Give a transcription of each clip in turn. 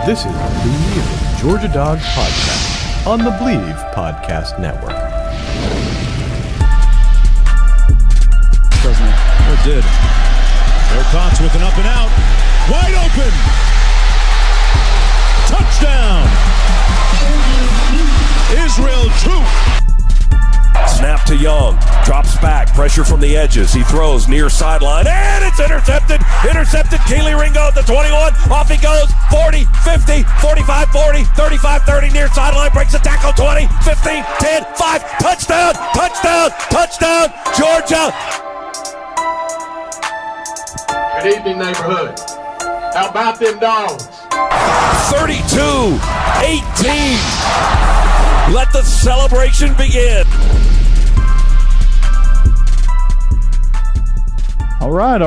This is the Georgia Dog Podcast on the Believe Podcast Network. Doesn't it? It did. Joe Cox with an up and out. Wide open. Touchdown. Israel Troupe. Snap to Young. Drops back. Pressure from the edges. He throws near sideline. And it's intercepted. Intercepted. Keely Ringo at the 21. Off he goes. 40, 50, 45, 40, 35, 30. Near sideline. Breaks a tackle. 20, 15, 10, 5. Touchdown. Touchdown. Touchdown. Georgia. Good evening, neighborhood. How about them dogs? 32, 18. Let the celebration begin. All right.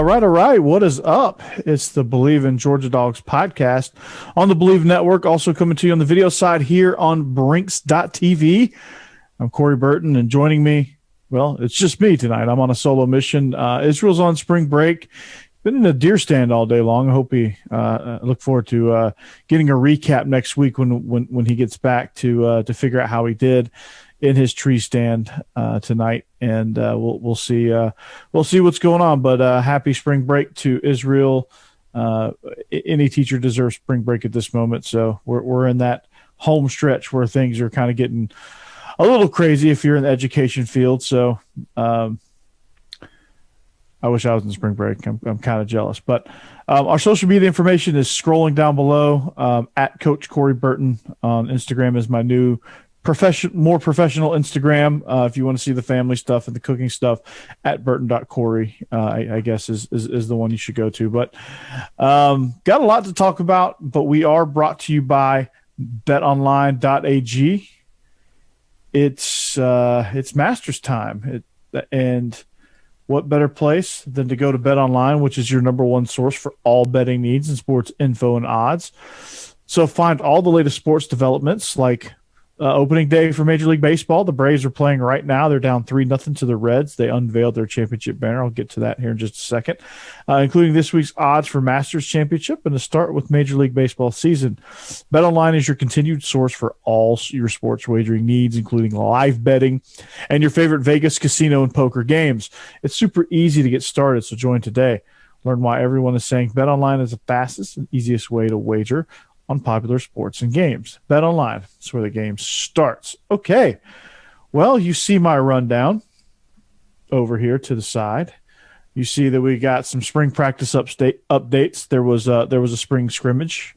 What is up? It's the Believe in Georgia Dogs podcast on the Believe Network, also coming to you on the video side here on Brinks.tv. I'm Corey Burton, and joining me, well, it's just me tonight. I'm on a solo mission. Israel's on spring break. Been in a deer stand all day long. I hope he look forward to getting a recap next week when he gets back to figure out how he did in his tree stand tonight, and we'll see what's going on. But happy spring break to Israel. Any teacher deserves spring break at this moment, so we're in that home stretch where things are kind of getting a little crazy if you're in the education field. So I wish I was in spring break. I'm kind of jealous. But our social media information is scrolling down below. At Coach Corey Burton on Instagram is my new more professional Instagram. If you want to see the family stuff and the cooking stuff, at burton.corey, I guess is the one you should go to. But got a lot to talk about, but we are brought to you by betonline.ag. It's Masters time. And what better place than to go to BetOnline, which is your number one source for all betting needs and sports info and odds. So find all the latest sports developments, like opening day for Major League Baseball. The Braves are playing right now. They're down 3-0 to the Reds. They unveiled their championship banner. I'll get to that here in just a second, including this week's odds for Masters Championship and to start with Major League Baseball season. BetOnline is your continued source for all your sports wagering needs, including live betting and your favorite Vegas, casino, and poker games. It's super easy to get started, so join today. Learn why everyone is saying BetOnline is the fastest and easiest way to wager on popular sports and games. BetOnline, that's where the game starts. Okay, well, you see my rundown over here to the side. You see that we got some spring practice updates. There was a spring scrimmage,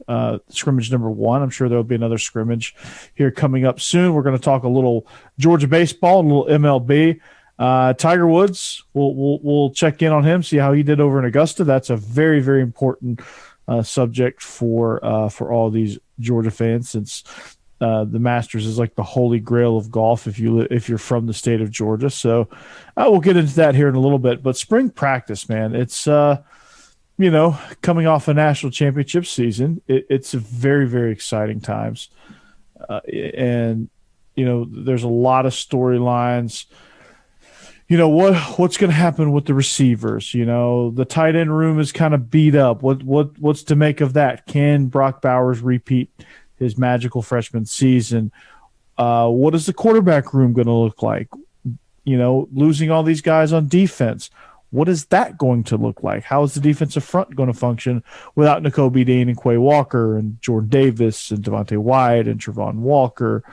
scrimmage number 1. I'm sure there'll be another scrimmage here coming up soon. We're going to talk a little Georgia baseball, a little MLB. Tiger Woods, we'll check in on him, see how he did over in Augusta. That's a very, very important subject for all these Georgia fans, since the Masters is like the holy grail of golf if you're from the state of Georgia. So we'll get into that here in a little bit. But spring practice, man, it's coming off a national championship season. It's a very, very exciting times, and there's a lot of storylines. What's going to happen with the receivers? The tight end room is kind of beat up. What's to make of that? Can Brock Bowers repeat his magical freshman season? What is the quarterback room going to look like? Losing all these guys on defense, what is that going to look like? How is the defensive front going to function without Nakobe Dean and Quay Walker and Jordan Davis and Devontae Wyatt and Trevon Walker?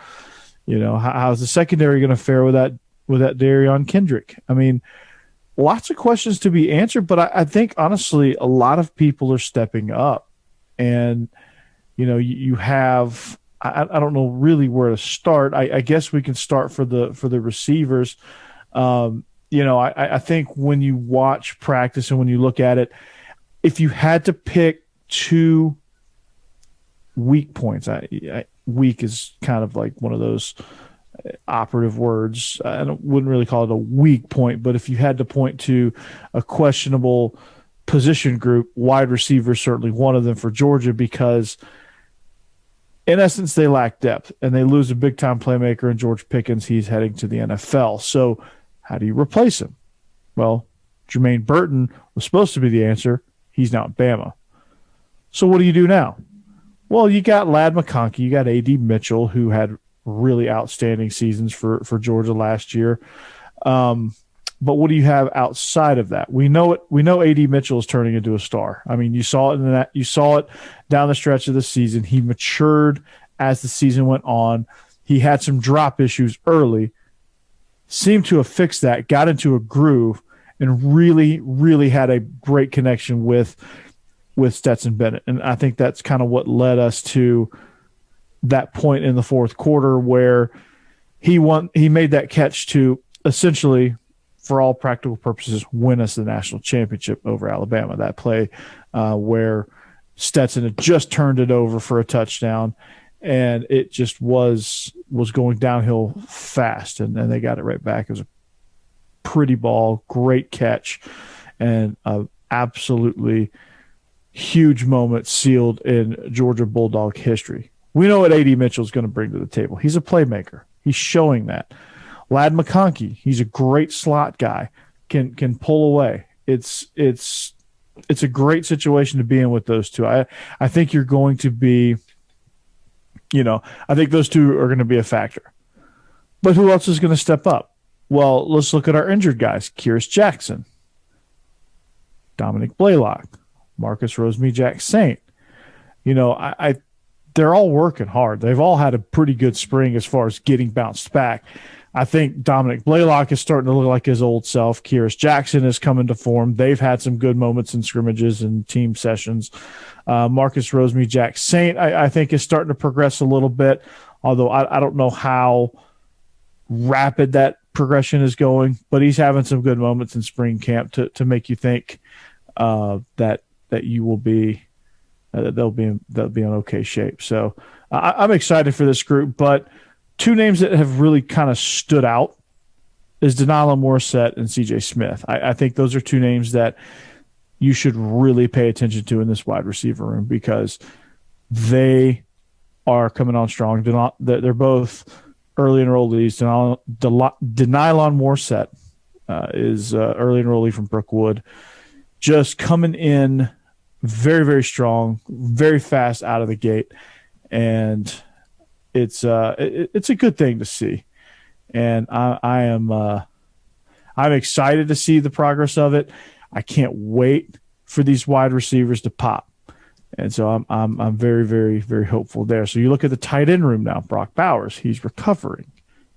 How's the secondary going to fare with that Darion Kendrick? I mean, lots of questions to be answered, but I think honestly a lot of people are stepping up, and you have I don't know really where to start. I guess we can start for the receivers. I think when you watch practice and when you look at it, if you had to pick 2 weak points, weak is kind of like one of those operative words. I wouldn't really call it a weak point, but if you had to point to a questionable position group, wide receiver is certainly one of them for Georgia, because in essence they lack depth and they lose a big-time playmaker in George Pickens. He's heading to the NFL. So how do you replace him? Well, Jermaine Burton was supposed to be the answer. He's now at Bama. So what do you do now? Well, you got Ladd McConkey, you got A.D. Mitchell, who had really outstanding seasons for Georgia last year. But what do you have outside of that? We know it. We know A.D. Mitchell is turning into a star. I mean, you saw it in that. You saw it down the stretch of the season. He matured as the season went on. He had some drop issues early, seemed to have fixed that, got into a groove, and really, really had a great connection with Stetson Bennett. And I think that's kind of what led us to that point in the fourth quarter where he made that catch to essentially, for all practical purposes, win us the national championship over Alabama. That play where Stetson had just turned it over for a touchdown, and it just was going downhill fast, and they got it right back. It was a pretty ball, great catch, and absolutely huge moment sealed in Georgia Bulldog history. We know what A.D. Mitchell is going to bring to the table. He's a playmaker. He's showing that. Ladd McConkey, he's a great slot guy, can pull away. It's a great situation to be in with those two. I think you're going to be, I think those two are going to be a factor. But who else is going to step up? Well, let's look at our injured guys. Kyrus Jackson, Dominic Blaylock, Marcus Rosemy-Jack-Saint. They're all working hard. They've all had a pretty good spring as far as getting bounced back. I think Dominic Blaylock is starting to look like his old self. Kyrus Jackson is coming to form. They've had some good moments in scrimmages and team sessions. Marcus Rosemy-Jack-Saint, I think, is starting to progress a little bit, although I don't know how rapid that progression is going, but he's having some good moments in spring camp to make you think that you will be they'll be in okay shape. So I'm excited for this group, but two names that have really kind of stood out is Denila Morissette and C.J. Smith. I think those are two names that you should really pay attention to in this wide receiver room because they are coming on strong. They're both early enrollees. Denila Morissette is early enrollee from Brookwood, just coming in very, very strong, very fast out of the gate, and it's a good thing to see. And I'm excited to see the progress of it. I can't wait for these wide receivers to pop. And so I'm very, very, very hopeful there. So you look at the tight end room now, Brock Bowers, he's recovering.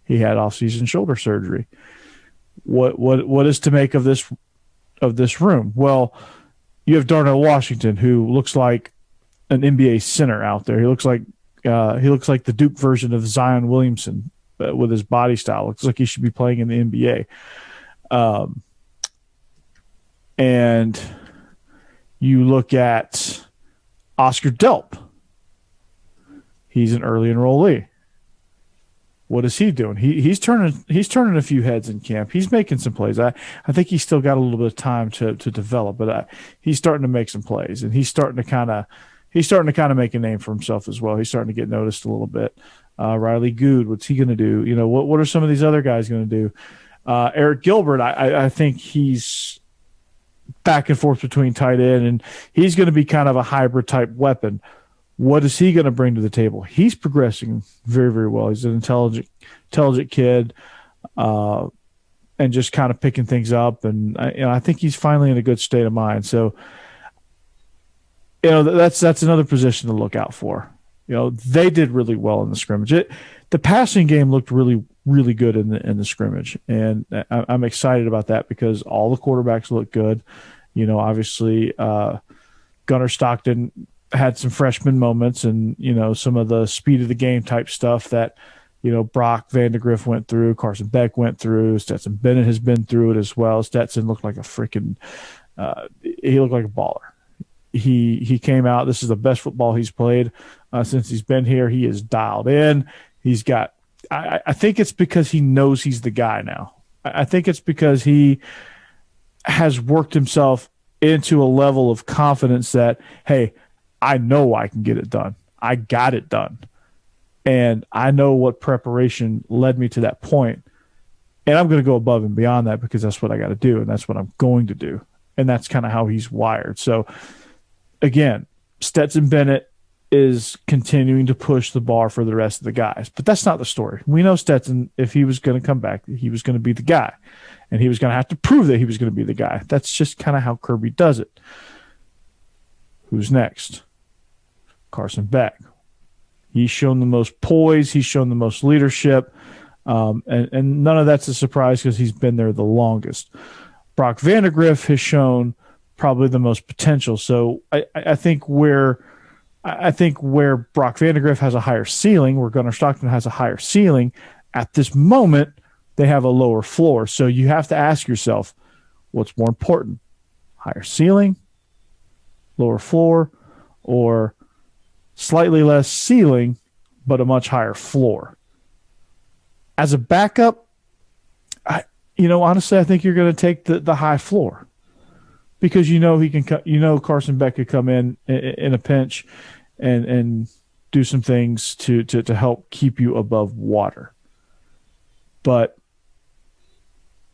He had off-season shoulder surgery. What is to make of this room? Well, you have Darnell Washington, who looks like an NBA center out there. He looks like the Duke version of Zion Williamson with his body style. Looks like he should be playing in the NBA. And you look at Oscar Delp. He's an early enrollee. What is he doing? He's turning a few heads in camp. He's making some plays. I think he's still got a little bit of time to develop, but he's starting to make some plays, and he's starting to kind of make a name for himself as well. He's starting to get noticed a little bit. Riley Good, what's he going to do? What are some of these other guys going to do? Eric Gilbert, I think he's back and forth between tight end, and he's going to be kind of a hybrid type weapon. What is he going to bring to the table? He's progressing very, very well. He's an intelligent kid, and just kind of picking things up. And I think he's finally in a good state of mind. So, that's another position to look out for. They did really well in the scrimmage. The passing game looked really, really good in the scrimmage, and I'm excited about that because all the quarterbacks look good. Obviously, Gunnar Stockton had some freshman moments, and some of the speed of the game type stuff that Brock Vandegrift went through, Carson Beck went through, Stetson Bennett has been through it as well. Stetson looked like a freaking he looked like a baller. He came out. This is the best football he's played since he's been here. He is dialed in. He's got. I think it's because he knows he's the guy now. I think it's because he has worked himself into a level of confidence that, hey, I know I can get it done. I got it done. And I know what preparation led me to that point. And I'm going to go above and beyond that because that's what I got to do, and that's what I'm going to do. And that's kind of how he's wired. So, again, Stetson Bennett is continuing to push the bar for the rest of the guys. But that's not the story. We know Stetson, if he was going to come back, he was going to be the guy. And he was going to have to prove that he was going to be the guy. That's just kind of how Kirby does it. Who's next? Carson Beck. He's shown the most poise. He's shown the most leadership. And none of that's a surprise because he's been there the longest. Brock Vandegrift has shown probably the most potential. So I think where Brock Vandegrift has a higher ceiling, where Gunnar Stockton has a higher ceiling, at this moment, they have a lower floor. So you have to ask yourself, what's more important? Higher ceiling, lower floor, or slightly less ceiling, but a much higher floor? As a backup, honestly, I think you're going to take the high floor because he can. Carson Beck could come in a pinch and do some things to help keep you above water. But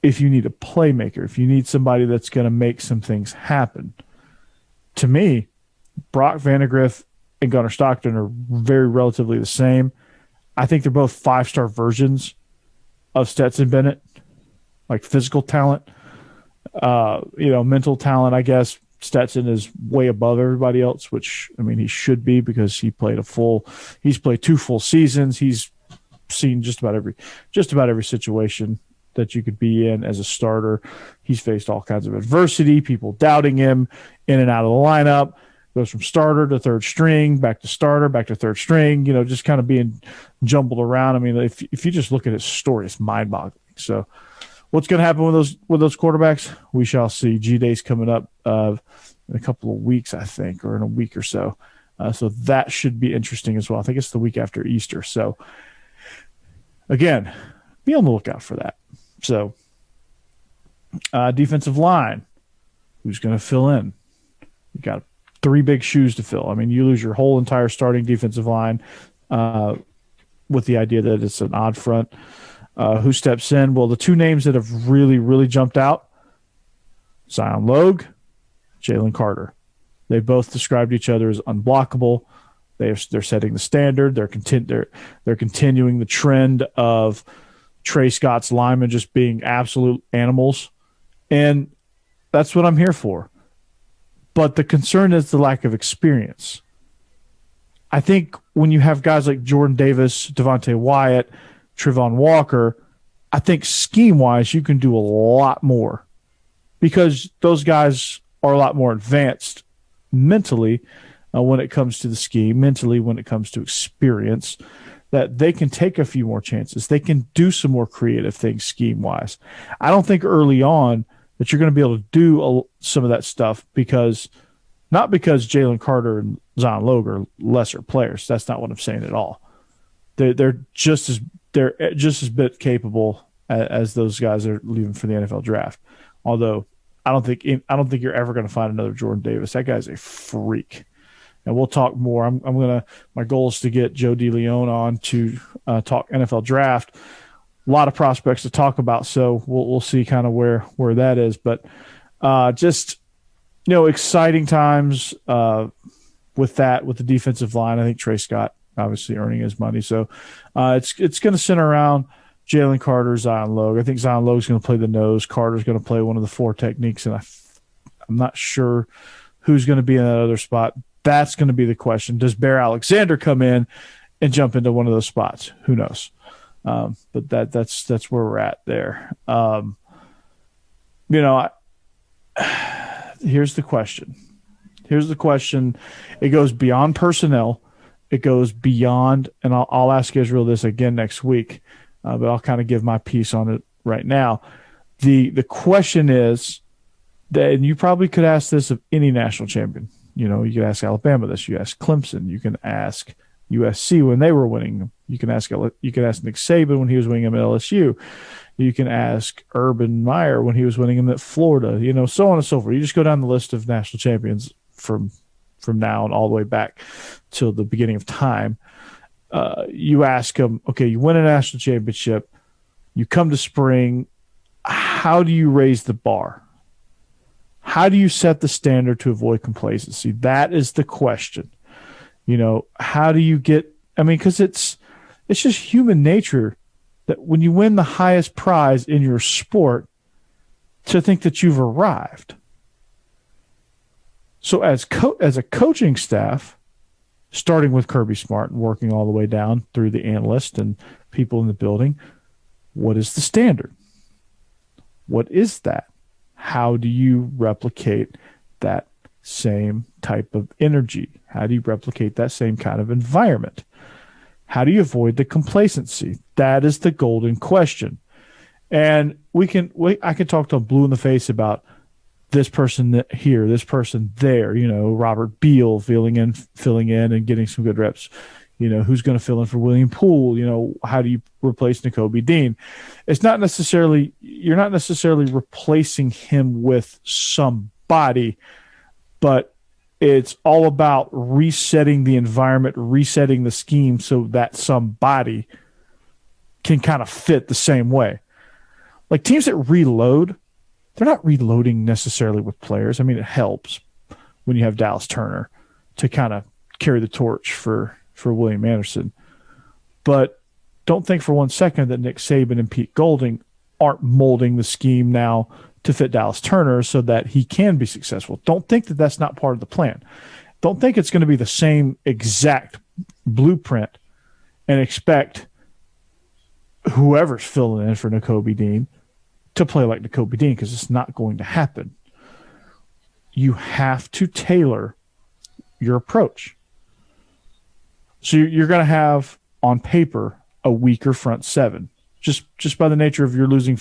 if you need a playmaker, if you need somebody that's going to make some things happen, to me, Brock Vandegrift and Gunnar Stockton are very relatively the same. I think they're both 5-star versions of Stetson Bennett, like physical talent, mental talent. I guess Stetson is way above everybody else, which he should be because he's played 2 full seasons. He's seen just about every situation that you could be in as a starter. He's faced all kinds of adversity, people doubting him in and out of the lineup, goes from starter to third string, back to starter, back to third string, just kind of being jumbled around. If you just look at his story, it's mind-boggling. So what's going to happen with those quarterbacks? We shall see. G-Day's coming up in a couple of weeks, I think, or in a week or so. So that should be interesting as well. I think it's the week after Easter. So, again, be on the lookout for that. So, defensive line, who's going to fill in? You got 3 big shoes to fill. You lose your whole entire starting defensive line with the idea that it's an odd front. Who steps in? Well, the 2 names that have really, really jumped out, Zion Logue, Jalen Carter. They both described each other as unblockable. They're setting the standard. They're continuing the trend of Trey Scott's linemen just being absolute animals. And that's what I'm here for. But the concern is the lack of experience. I think when you have guys like Jordan Davis, Devontae Wyatt, Trevon Walker, I think scheme-wise you can do a lot more because those guys are a lot more advanced mentally when it comes to the scheme, mentally when it comes to experience, that they can take a few more chances. They can do some more creative things scheme-wise. I don't think early on that you're going to be able to do some of that stuff not because Jalen Carter and Zion Logue are lesser players. That's not what I'm saying at all. They're just as bit capable as those guys that are leaving for the NFL draft. Although I don't think you're ever going to find another Jordan Davis. That guy's a freak. And we'll talk more. My goal is to get Joe DeLeon on to talk NFL draft. A lot of prospects to talk about, so we'll see kind of where that is. But just exciting times with the defensive line. I think Trey Scott obviously earning his money, so it's going to center around Jalen Carter, Zion Logue. I think Zion Logue's going to play the nose. Carter's going to play one of the 4 techniques, and I'm not sure who's going to be in that other spot. That's going to be the question. Does Bear Alexander come in and jump into one of those spots? Who knows? But that's where we're at there. Here's the question. It goes beyond personnel. It goes beyond, and I'll ask Israel this again next week, but I'll kind of give my piece on it right now. The question is that, and you probably could ask this of any national champion. You could ask Alabama this. You ask Clemson. You can ask USC when they were winning them. You can ask Nick Saban when he was winning them at LSU. You can ask Urban Meyer when he was winning them at Florida. So on and so forth. You just go down the list of national champions from now and all the way back till the beginning of time. You ask them, okay, you win a national championship. You come to spring. How do you raise the bar? How do you set the standard to avoid complacency? That is the question. How do you get? I mean, because it's just human nature that when you win the highest prize in your sport, to think that you've arrived. So as a coaching staff, starting with Kirby Smart and working all the way down through the analyst and people in the building, what is the standard? What is that? How do you replicate that same type of energy? How do you replicate that same kind of environment? How do you avoid the complacency? That is the golden question. And I can talk to blue in the face about this person here, this person there, Robert Beal filling in and getting some good reps. Who's going to fill in for William Poole? How do you replace Nakobe Dean? You're not necessarily replacing him with somebody, but it's all about resetting the environment, resetting the scheme so that somebody can kind of fit the same way. Like teams that reload, they're not reloading necessarily with players. I mean, it helps when you have Dallas Turner to kind of carry the torch for William Anderson. But don't think for 1 second that Nick Saban and Pete Golding aren't molding the scheme now to fit Dallas Turner so that he can be successful. Don't think that that's not part of the plan. Don't think it's going to be the same exact blueprint and expect whoever's filling in for Nakobe Dean to play like Nakobe Dean, because it's not going to happen. You have to tailor your approach. So you're going to have, on paper, a weaker front seven, just by the nature of you're losing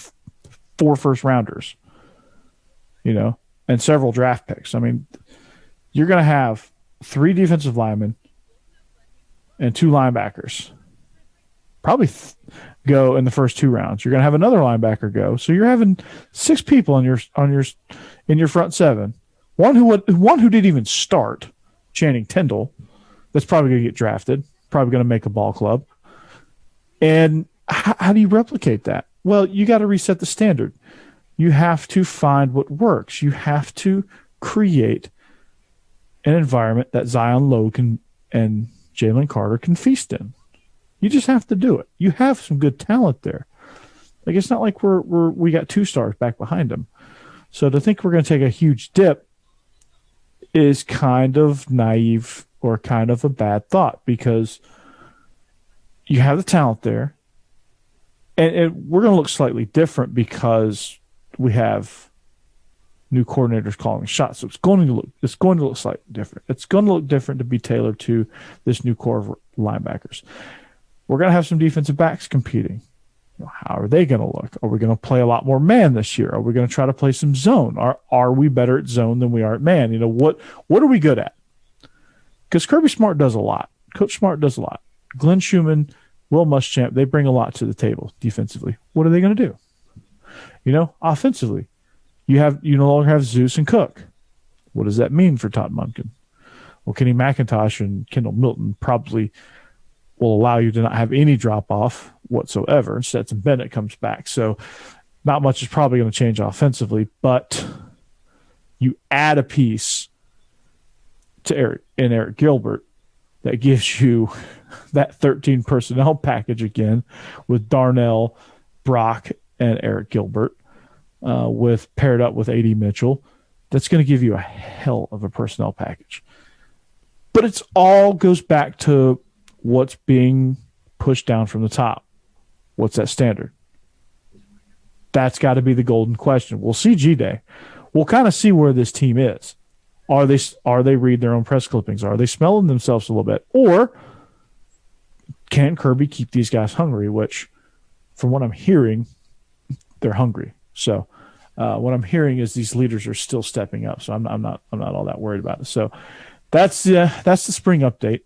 4 first-rounders, and several draft picks. I mean, you're going to have 3 defensive linemen and 2 linebackers. Probably go in the first 2 rounds. You're going to have another linebacker go. So you're having 6 people in your front seven. One who didn't even start, Channing Tindall, that's probably going to get drafted, probably going to make a ball club. And how do you replicate that? Well, you got to reset the standard. You have to find what works. You have to create an environment that Zion Logan and Jalen Carter can feast in. You just have to do it. You have some good talent there. Like, it's not like we got 2 stars back behind them. So to think we're going to take a huge dip is kind of naive or kind of a bad thought, because you have the talent there, and we're going to look slightly different because we have new coordinators calling shots. So it's going to look slightly different. It's going to look different to be tailored to this new core of linebackers. We're going to have some defensive backs competing. How are they going to look? Are we going to play a lot more man this year? Are we going to try to play some zone? Are we better at zone than we are at man? What are we good at? Because Kirby Smart does a lot. Coach Smart does a lot. Glenn Schumann, Will Muschamp, they bring a lot to the table defensively. What are they going to do? Offensively, you no longer have Zeus and Cook. What does that mean for Todd Monken? Well, Kenny McIntosh and Kendall Milton probably will allow you to not have any drop-off whatsoever. Stetson Bennett comes back. So not much is probably going to change offensively, but you add a piece to Eric Gilbert that gives you that 13 personnel package again with Darnell, Brock, and Eric Gilbert, paired up with A.D. Mitchell. That's going to give you a hell of a personnel package. But it's all goes back to what's being pushed down from the top. What's that standard? That's got to be the golden question. We'll see G-Day. We'll kind of see where this team is. Are they reading their own press clippings? Are they smelling themselves a little bit? Or can Kirby keep these guys hungry? Which, from what I'm hearing, they're hungry. So what I'm hearing is these leaders are still stepping up. So I'm not all that worried about it. So that's the spring update.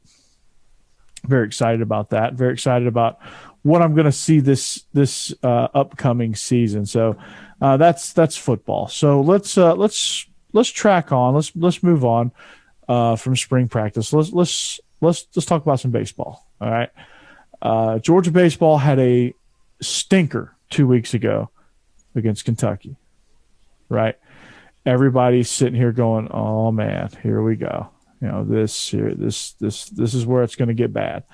Very excited about that. Very excited about what I'm going to see this upcoming season. So that's football. So let's track on. Let's move on from spring practice. Let's talk about some baseball. All right. Georgia baseball had a stinker 2 weeks ago against Kentucky. Right. Everybody's sitting here going, "Oh man, here we go. this is where it's going to get bad.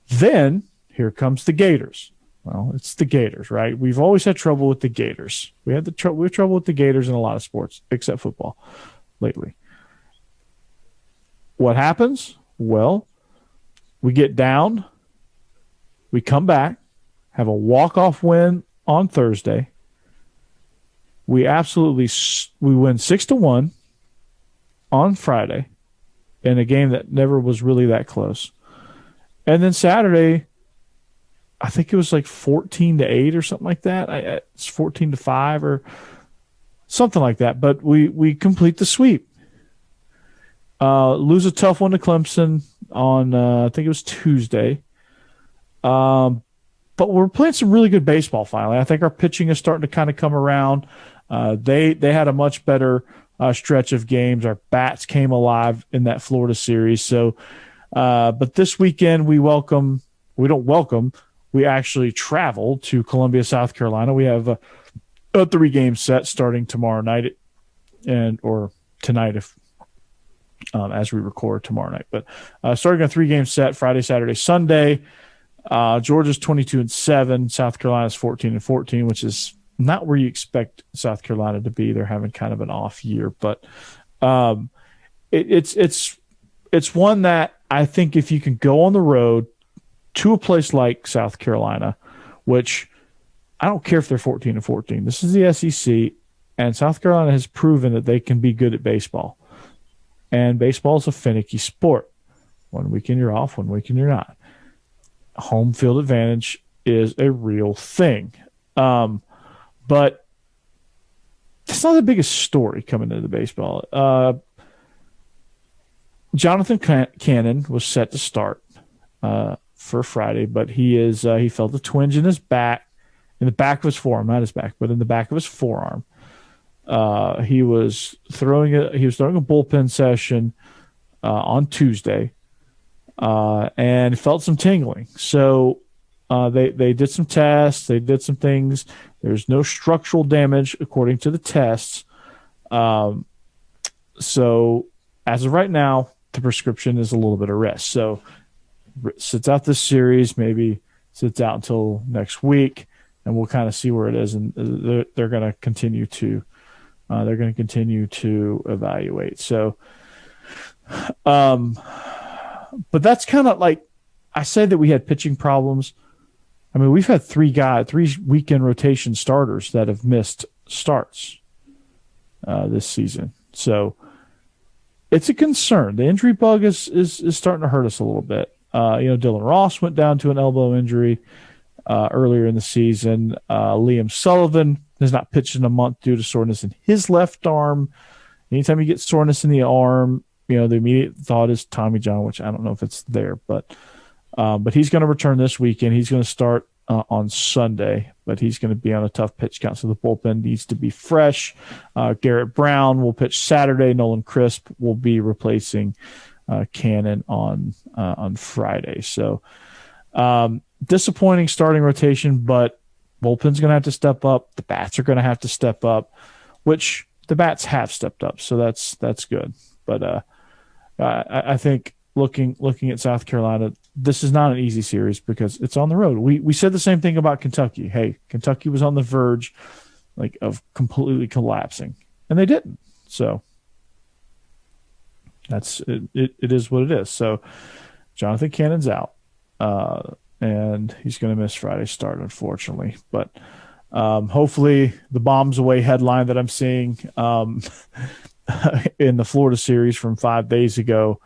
Then here comes the Gators. Well, it's the Gators, right? We've always had trouble with the Gators. We have trouble with the Gators in a lot of sports, except football lately. What happens? Well, we get down, we come back, have a walk-off win on Thursday. We win 6-1 on Friday in a game that never was really that close. And then Saturday, I think it was like 14-8 or something like that. It's 14-5 or something like that. But we complete the sweep. Lose a tough one to Clemson on I think it was Tuesday. But we're playing some really good baseball finally. I think our pitching is starting to kind of come around. They had a much better stretch of games. Our bats came alive in that Florida series. So, but this weekend we actually travel to Columbia, South Carolina. We have a 3-game set starting tomorrow night or tonight as we record tomorrow night. But starting a 3-game set Friday, Saturday, Sunday. Georgia's 22-7. South Carolina's 14-14, which is not where you expect South Carolina to be. They're having kind of an off year, but it's one that I think if you can go on the road to a place like South Carolina, which I don't care if they're 14-14. This is the SEC, and South Carolina has proven that they can be good at baseball. And baseball is a finicky sport. One weekend you're off, one weekend you're not. Home field advantage is a real thing. But that's not the biggest story coming into baseball. Jonathan Cannon was set to start for Friday, but he felt a twinge in his back, in the back of his forearm, not his back, but in the back of his forearm. He was throwing a bullpen session on Tuesday, and felt some tingling. So they did some tests, they did some things. There's no structural damage according to the tests. So as of right now, the prescription is a little bit of rest. So sits out this series, maybe sits out until next week, and we'll kind of see where it is. And they're going to continue to evaluate. So, but that's kind of like I said that we had pitching problems. I mean, we've had 3 weekend rotation starters that have missed starts this season. So it's a concern. The injury bug is starting to hurt us a little bit. Dylan Ross went down to an elbow injury earlier in the season. Liam Sullivan has not pitched in a month due to soreness in his left arm. Anytime you get soreness in the arm, the immediate thought is Tommy John, which I don't know if it's there, but he's going to return this weekend. He's going to start on Sunday, but he's going to be on a tough pitch count, so the bullpen needs to be fresh. Garrett Brown will pitch Saturday. Nolan Crisp will be replacing Cannon on Friday. So disappointing starting rotation, but bullpen's going to have to step up. The bats are going to have to step up, which the bats have stepped up, so that's good. But I think looking at South Carolina, this is not an easy series because it's on the road. We said the same thing about Kentucky. Hey, Kentucky was on the verge of completely collapsing, and they didn't. So that's it. It is what it is. So Jonathan Cannon's out, and he's going to miss Friday's start, unfortunately. But hopefully the bombs away headline that I'm seeing in the Florida series from 5 days ago,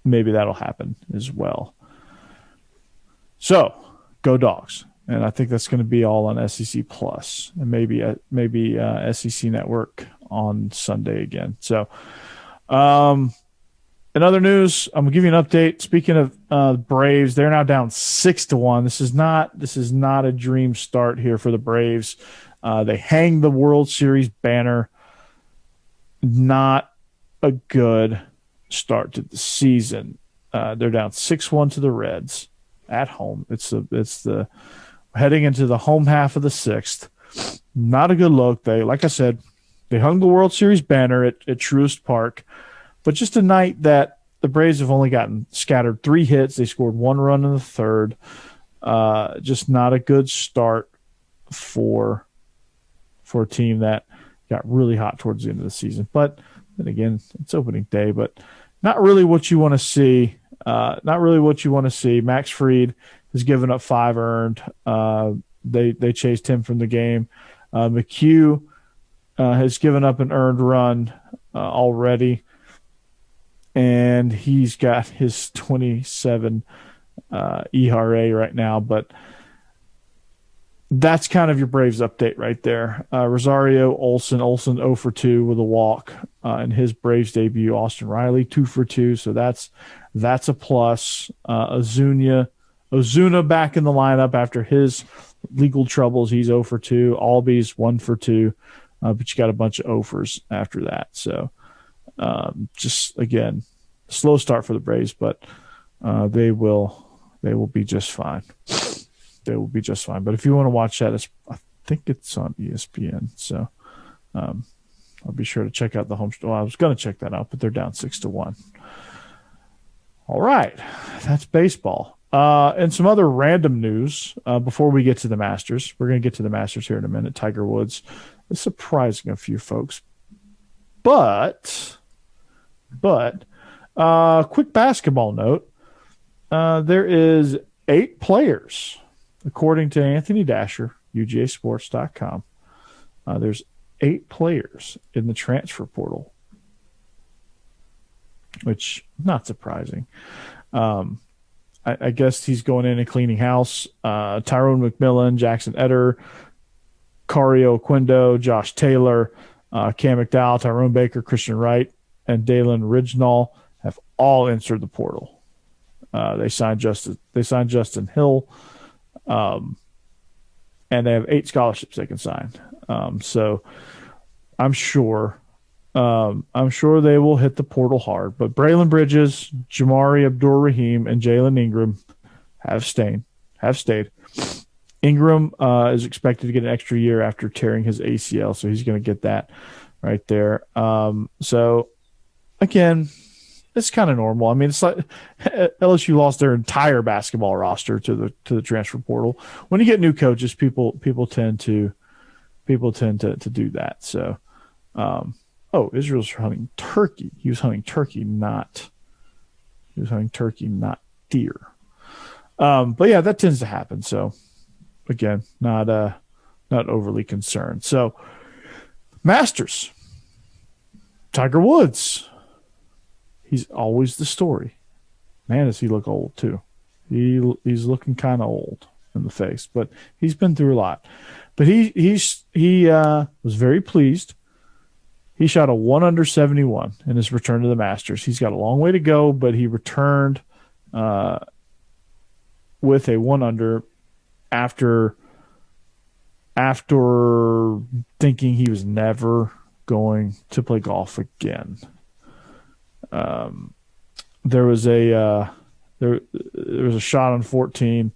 maybe that'll happen as well. So go Dogs. And I think that's going to be all on SEC Plus and maybe SEC Network on Sunday again. So in other news, I'm gonna give you an update. Speaking of Braves, they're now down 6-1. This is not a dream start here for the Braves. They hang the World Series banner. Not a good start to the season. They're down 6-1 to the Reds at home. It's the heading into the home half of the 6th. Not a good look. Like I said, They hung the World Series banner at Truist Park, but just a night that the Braves have only gotten scattered 3 hits. They scored 1 run in the third. Just not a good start for a team that got really hot towards the end of the season. But then again, it's opening day, but not really what you want to see. Max Fried has given up 5 earned. They chased him from the game. McHugh has given up an earned run already, and he's got his 27 ERA right now. But that's kind of your Braves update right there. Rosario, Olson 0 for 2 with a walk in his Braves debut. Austin Riley 2 for 2, so that's a plus. Ozuna back in the lineup after his legal troubles. He's 0 for 2. Albies 1 for 2, but you got a bunch of 0-fers after that. So just again, slow start for the Braves, but they will be just fine. They will be just fine. But if you want to watch that, I think it's on ESPN. So I'll be sure to check out the home. Well, I was going to check that out, but they're down 6-1. All right, that's baseball. And some other random news before we get to the Masters. We're going to get to the Masters here in a minute. Tiger Woods is surprising a few folks. But quick basketball note. There is 8 players, according to Anthony Dasher, UGAsports.com. There's 8 players in the transfer portal, which not surprising. I guess he's going in and cleaning house. Tyrone McMillan, Jackson Eder, Cario Quindo, Josh Taylor, Cam McDowell, Tyrone Baker, Christian Wright, and Dalen Ridgenall have all entered the portal. They signed Justin Hill, and they have 8 scholarships they can sign. So I'm sure they will hit the portal hard. But Braylon Bridges, Jamari Abdur-Rahim, and Jalen Ingram have stayed. Ingram is expected to get an extra year after tearing his ACL, so he's going to get that right there. So again, it's kind of normal. I mean, it's like LSU lost their entire basketball roster to the transfer portal. When you get new coaches, people tend to do that. So, Israel's hunting turkey. He was hunting turkey, not deer. But yeah, that tends to happen. So again, not overly concerned. So Masters, Tiger Woods. He's always the story. Man, does he look old too. He's looking kind of old in the face, but he's been through a lot. But he was very pleased. He shot a 1 under 71 in his return to the Masters. He's got a long way to go, but he returned with a 1 under after thinking he was never going to play golf again. There was a shot on 14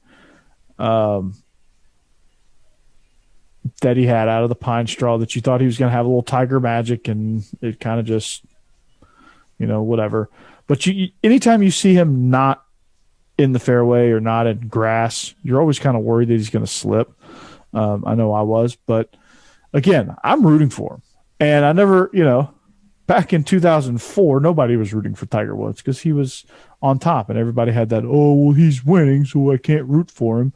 that he had out of the pine straw that you thought he was going to have a little Tiger magic, and it kind of just, whatever. But anytime you see him not in the fairway or not in grass, you're always kind of worried that he's going to slip. I know I was, but again, I'm rooting for him. And I never, back in 2004, nobody was rooting for Tiger Woods because he was on top, and everybody had that, he's winning, so I can't root for him.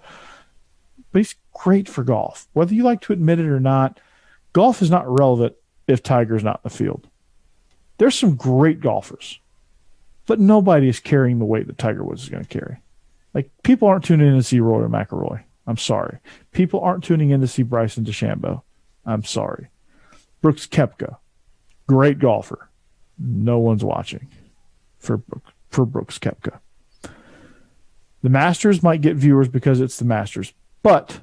But he's great for golf. Whether you like to admit it or not, golf is not relevant if Tiger's not in the field. There's some great golfers, but nobody is carrying the weight that Tiger Woods is going to carry. Like, people aren't tuning in to see Rory McIlroy. I'm sorry. People aren't tuning in to see Bryson DeChambeau. I'm sorry. Brooks Koepka, great golfer. No one's watching for Brooks Koepka. The Masters might get viewers because it's the Masters, but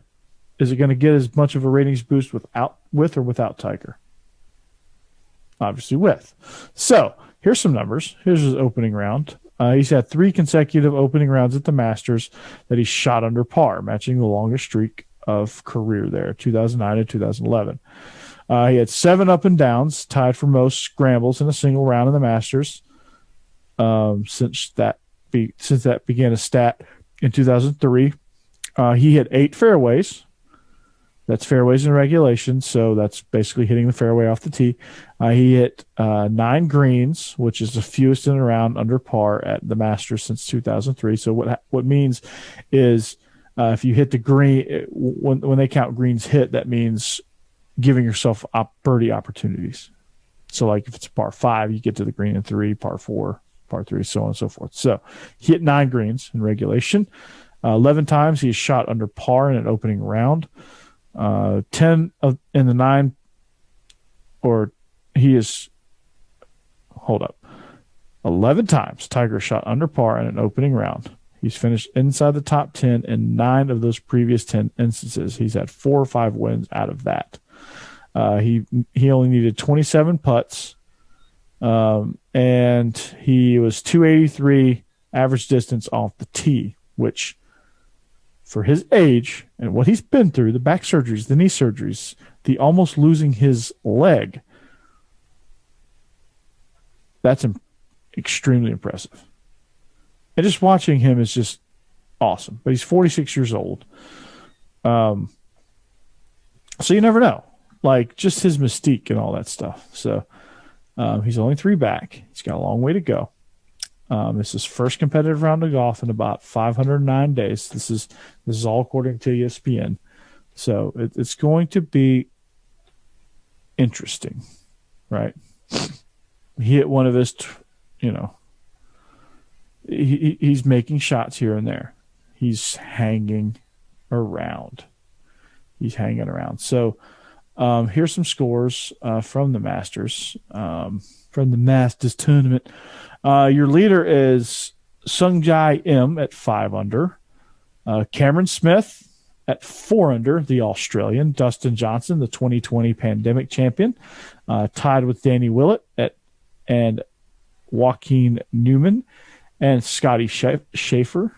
is it going to get as much of a ratings boost with or without Tiger? Obviously with. So here's some numbers. Here's his opening round. He's had 3 consecutive opening rounds at the Masters that he shot under par, matching the longest streak of career there, 2009 and 2011. He had 7 up and downs, tied for most scrambles in a single round in the Masters. Since that began a stat in 2003. He hit 8 fairways. That's fairways in regulation, so that's basically hitting the fairway off the tee. He hit 9 greens, which is the fewest in a round under par at the Masters since 2003. So what means is if you hit the green, when they count greens hit, that means giving yourself birdie opportunities. So like if it's a par 5, you get to the green in 3, par 4, par 3, so on and so forth. So he hit 9 greens in regulation. 11 times he shot under par in an opening round. 10 in the 9, or he is, hold up, 11 times Tiger shot under par in an opening round. He's finished inside the top 10 in 9 of those previous 10 instances. He's had 4 or 5 wins out of that. He only needed 27 putts, and he was 283 average distance off the tee, which for his age and what he's been through, the back surgeries, the knee surgeries, the almost losing his leg, that's extremely impressive. And just watching him is just awesome. But he's 46 years old. So you never know. Like, just his mystique and all that stuff. So he's only 3 back. He's got a long way to go. This is his first competitive round of golf in about 509 days. This is all according to ESPN. So it's going to be interesting, right? He hit one of his, he's making shots here and there. He's hanging around. So here's some scores from the Masters, from the Masters tournament. Your leader is Sungjae M at 5 under. Cameron Smith at 4 under, the Australian. Dustin Johnson, the 2020 pandemic champion, tied with Danny Willett and Joaquin Newman and Scotty Schaefer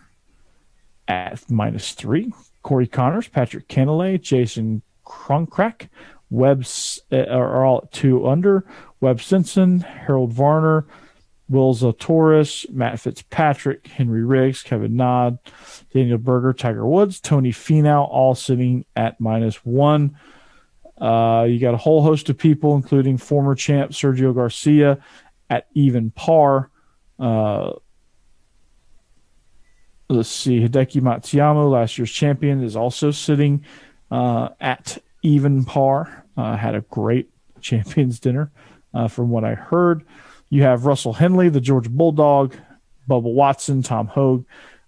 at -3. Corey Connors, Patrick Cantlay, Jason Kronkrak, Webb's are all at 2 under. Webb Simpson, Harold Varner, Will Zalatoris, Matt Fitzpatrick, Henry Riggs, Kevin Nodd, Daniel Berger, Tiger Woods, Tony Finau, all sitting at -1. You got a whole host of people, including former champ Sergio Garcia at even par. Let's see. Hideki Matsuyama, last year's champion, is also sitting at even par. Had a great champions dinner from what I heard. You have Russell Henley, the Georgia Bulldog, Bubba Watson, Tom Hogue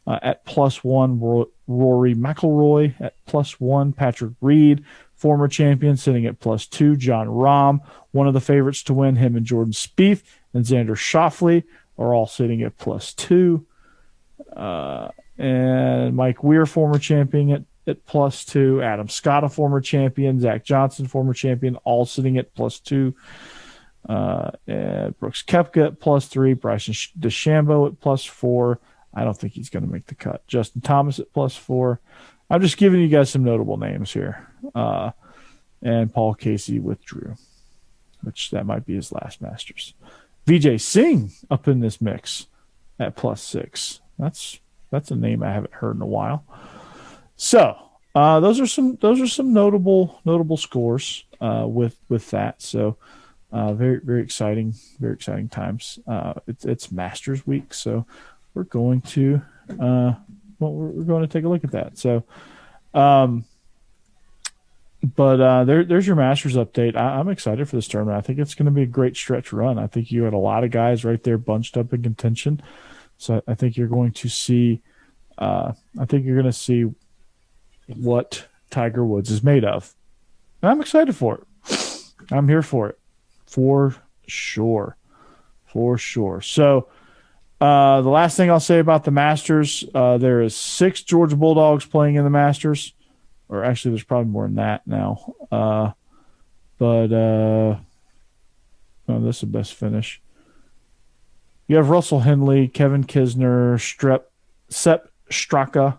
at +1, Rory McIlroy at +1, Patrick Reed, former champion, sitting at +2, John Rahm, one of the favorites to win, him and Jordan Spieth, and Xander Schauffele are all sitting at +2. And Mike Weir, former champion, at +2. Adam Scott, a former champion. Zach Johnson, former champion, all sitting at +2. And Brooks Koepka at +3. Bryson DeChambeau at +4. I don't think he's going to make the cut. Justin Thomas at +4. I'm just giving you guys some notable names here. And Paul Casey withdrew, which that might be his last Masters. Vijay Singh up in this mix at +6. That's a name I haven't heard in a while. So those are some notable scores with that. So very, very exciting times. It's Masters week, so we're going to we're going to take a look at that. So there's your Masters update. I'm excited for this tournament. I think it's going to be a great stretch run. I think you had a lot of guys right there bunched up in contention. So I think you're going to see what Tiger Woods is made of. And I'm excited for it. I'm here for it. For sure. So the last thing I'll say about the Masters, there is 6 Georgia Bulldogs playing in the Masters. Or actually, there's probably more than that now. This is the best finish. You have Russell Henley, Kevin Kisner, Sepp Straka,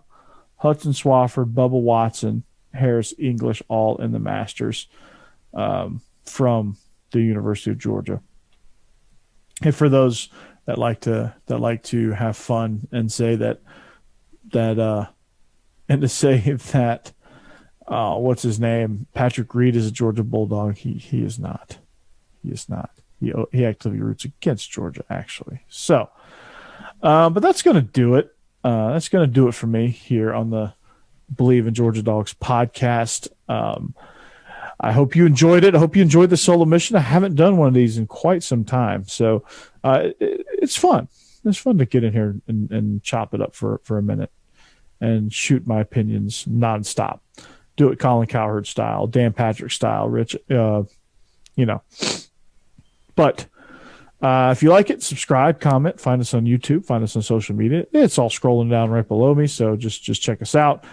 Hudson Swafford, Bubba Watson, Harris English, all in the Masters. from the University of Georgia. And for those that like to have fun and say that and to say that what's his name, Patrick Reed is a Georgia Bulldog, he is not. He is not. He actively roots against Georgia, actually. So, but that's going to do it. That's going to do it for me here on the Believe in Georgia Dogs podcast. I hope you enjoyed it. I hope you enjoyed the solo mission. I haven't done one of these in quite some time, so it's fun. It's fun to get in here and chop it up for a minute and shoot my opinions nonstop. Do it Colin Cowherd style, Dan Patrick style, Rich. But if you like it, subscribe, comment, find us on YouTube, find us on social media. It's all scrolling down right below me, so just check us out.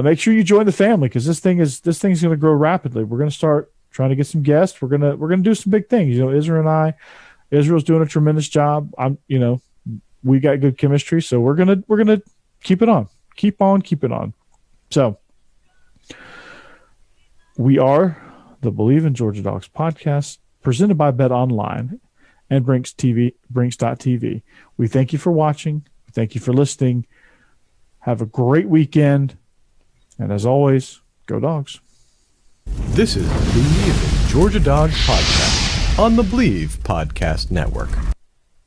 Make sure you join the family because this thing's going to grow rapidly. We're going to start trying to get some guests. We're going to do some big things. Israel's doing a tremendous job. We got good chemistry, so we're gonna keep it on. Keep it on. So we are the Believe in Georgia Dogs podcast, presented by Bet Online and Brinks.tv. We thank you for watching. We thank you for listening. Have a great weekend. And as always, go Dogs. This is the Believe in Georgia Dogs podcast on the Believe Podcast Network.